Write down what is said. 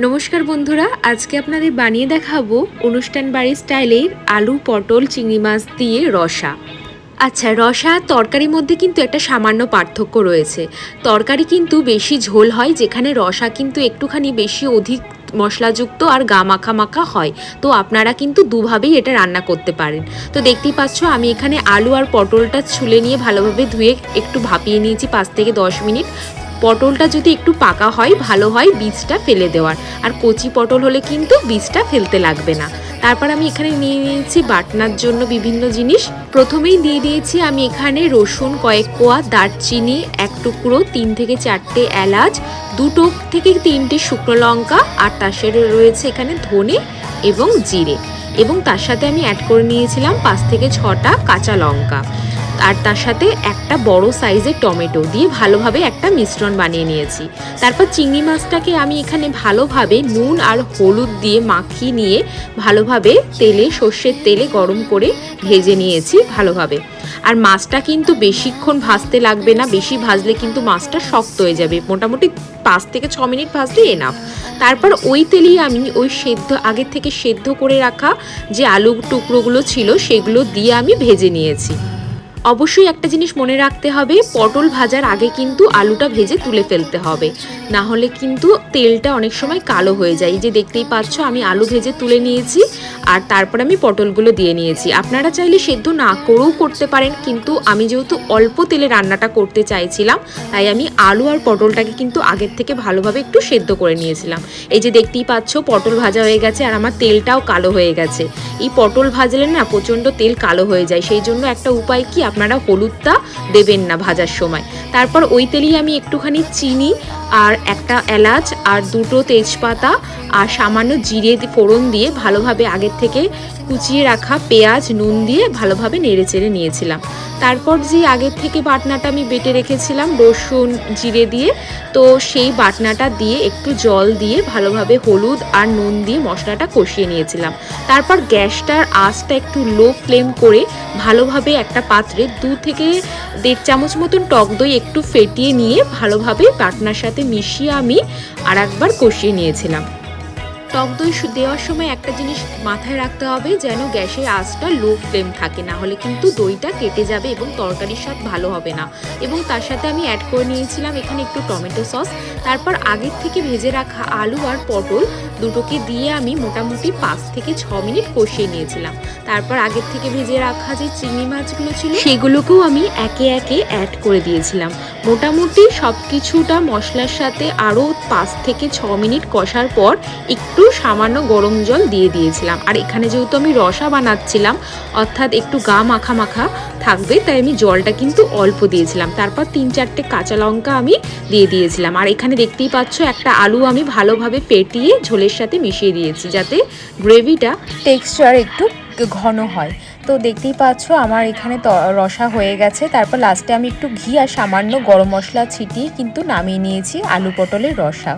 নমস্কার বন্ধুরা, আজকে আপনাদের বানিয়ে দেখাবো অনুষ্ঠান বাড়ির স্টাইলের আলু পটল চিংড়ি মাছ দিয়ে রসা। আচ্ছা, রসা আর তরকারির মধ্যে কিন্তু একটা সামান্য পার্থক্য রয়েছে। তরকারি কিন্তু বেশি ঝোল হয়, যেখানে রসা কিন্তু একটুখানি বেশি অধিক মশলাযুক্ত আর গা মাখা মাখা হয়। তো আপনারা কিন্তু দুভাবেই এটা রান্না করতে পারেন। তো দেখতেই পাচ্ছ আমি এখানে আলু আর পটলটা ছুলে নিয়ে ভালোভাবে ধুয়ে একটু ভাপিয়ে নিয়েছি ৫ থেকে ১০ মিনিট। পটলটা যদি একটু পাকা হয় ভালো হয় বীজটা ফেলে দেওয়ার, আর কচি পটল হলে কিন্তু বীজটা ফেলতে লাগবে না। তারপর আমি এখানে নিয়ে নিয়েছি বাটনার জন্য বিভিন্ন জিনিস। প্রথমেই দিয়ে দিয়েছি আমি এখানে রসুন কয়েক কোয়া, দারচিনি এক টুকরো, ৩ থেকে ৪টে এলাচ, ২ থেকে ৩টে শুকনো লঙ্কা, আর তার সাথে রয়েছে এখানে ধনে এবং জিরে, এবং তার সাথে আমি অ্যাড করে নিয়েছিলাম ৫ থেকে ৬টা কাঁচা লঙ্কা, আর তার সাথে একটা বড় সাইজের টমেটো দিয়ে ভালোভাবে একটা মিশ্রণ বানিয়ে নিয়েছি। তারপর চিংড়ি মাছটাকে আমি এখানে ভালোভাবে নুন আর হলুদ দিয়ে মাখিয়ে নিয়ে ভালোভাবে সর্ষের তেলে গরম করে ভেজে নিয়েছি ভালোভাবে। আর মাছটা কিন্তু বেশিক্ষণ ভাজতে লাগবে না, বেশি ভাজলে কিন্তু মাছটা শক্ত হয়ে যাবে। মোটামুটি ৫ থেকে ৬ মিনিট ভাজলে এনাফ। তারপর ওই তেলেই আমি ওই আগের থেকে সেদ্ধ করে রাখা যে আলু টুকরোগুলো ছিল সেগুলো দিয়ে আমি ভেজে নিয়েছি। অবশ্যই একটা জিনিস মনে রাখতে হবে, পটল ভাজার আগে কিন্তু আলুটা ভেজে তুলে ফেলতে হবে, না হলে কিন্তু তেলটা অনেক সময় কালো হয়ে যায়। যে দেখতেই পাচ্ছ আমি আলু ভেজে তুলে নিয়েছি, আর তারপর আমি পটলগুলো দিয়ে নিয়েছি। আপনারা চাইলে সেদ্ধ না করেও করতে পারেন, কিন্তু আমি যেহেতু অল্প তেলে রান্নাটা করতে চাইছিলাম তাই আমি আলু আর পটলটাকে কিন্তু আগের থেকে ভালোভাবে একটু সেদ্ধ করে নিয়েছিলাম। এই যে দেখতেই পাচ্ছ পটল ভাজা হয়ে গেছে আর আমার তেলটাও কালো হয়ে গেছে। এই পটল ভাজলে না প্রচণ্ড তেল কালো হয়ে যায়, সেই জন্য একটা উপায় কি, আপনারা হলুদটা দেবেন না ভাজার সময়। তারপর ওই তেলেই আমি একটুখানি চিনি আর একটা এলাচ আর 2টো তেজপাতা আর সামান্য জিরে ফোড়ন দিয়ে ভালোভাবে আগের থেকে কুচিয়ে রাখা পেঁয়াজ নুন দিয়ে ভালোভাবে নেড়েচেড়ে নিয়েছিলাম। তারপর যে আগের থেকে বাটনাটা আমি বেটে রেখেছিলাম রসুন জিরে দিয়ে, তো সেই বাটনাটা দিয়ে একটু জল দিয়ে ভালোভাবে হলুদ আর নুন দিয়ে মশলাটা কষিয়ে নিয়েছিলাম। তারপর গ্যাসটার আঁচটা একটু লো ফ্লেম করে ভালোভাবে একটা পাত্রে 2 থেকে 1.5 চামচ মতন টক দই একটু ফেটিয়ে নিয়ে ভালোভাবে বাটনার সাথে মিশিয়ে আমি আর একবার কষিয়ে নিয়েছিলাম। টক দই দেওয়ার সময় একটা জিনিস মাথায় রাখতে হবে, যেন গ্যাসের আঁচটা লো ফ্লেম থাকে, না হলে কিন্তু দইটা কেটে যাবে এবং তরকারির স্বাদ ভালো হবে না। এবং তার সাথে আমি অ্যাড করে নিয়েছিলাম এখানে একটু টমেটো সস। তারপর আগের থেকে ভেজে রাখা আলু আর পটল দুটোকে দিয়ে আমি মোটামুটি 5 থেকে 6 মিনিট কষিয়ে নিয়েছিলাম। তারপর আগের থেকে ভেজে রাখা যে চিংড়ি মাছগুলো ছিল সেগুলোকেও আমি একে একে অ্যাড করে দিয়েছিলাম। মোটামুটি সব কিছুটা মশলার সাথে আরও 5 থেকে 6 মিনিট কষার পর একটু সামান্য গরম জল দিয়ে দিয়েছিলাম। আর এখানে যেহেতু আমি রসা বানাচ্ছিলাম, অর্থাৎ একটু গা মাখা মাখা থাকবে, তাই আমি জলটা কিন্তু অল্প দিয়েছিলাম। তারপর 3-4টে কাঁচা লঙ্কা আমি দিয়ে দিয়েছিলাম। আর এখানে দেখতেই পাচ্ছ একটা আলু আমি ভালোভাবে ফেটিয়ে ঝোলের সাথে মিশিয়ে দিয়েছি, যাতে গ্রেভিটা টেক্সচার একটু ঘন হয়। তো দেখতেই পাচ্ছ আমার এখানে রসা হয়ে গেছে। তারপর লাস্টে আমি একটু ঘি আর সামান্য গরম মশলা ছিটিয়ে কিন্তু নামিয়ে নিয়েছি আলু পটলের রসা।